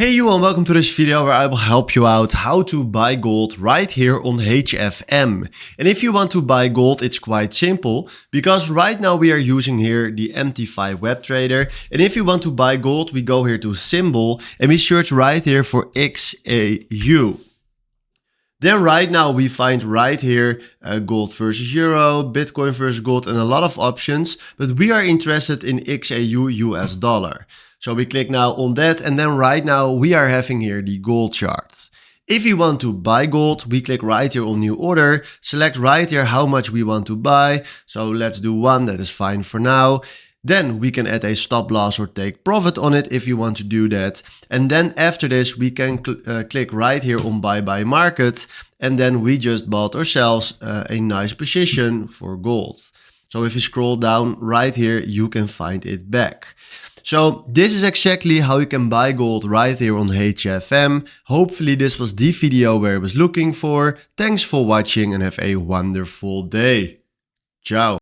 Hey you and welcome to this video where I will help you out how to buy gold right here on HFM. And if you want to buy gold, it's quite simple because right now we are using here the MT5 web trader. And if you want to buy gold, we go here to symbol and we search right here for XAU. Then right now we find right here gold versus euro, Bitcoin versus gold and a lot of options, but we are interested in XAU US dollar. So we click now on that and then right now we are having here the gold chart. If you want to buy gold, we click right here on new order, select right here how much we want to buy. So let's do 1, that is fine for now. Then we can add a stop loss or take profit on it if you want to do that. And then after this, we can click right here on buy market. And then we just bought ourselves a nice position for gold. So if you scroll down right here, you can find it back. So this is exactly how you can buy gold right here on HFM. Hopefully this was the video where I was looking for. Thanks for watching and have a wonderful day. Ciao.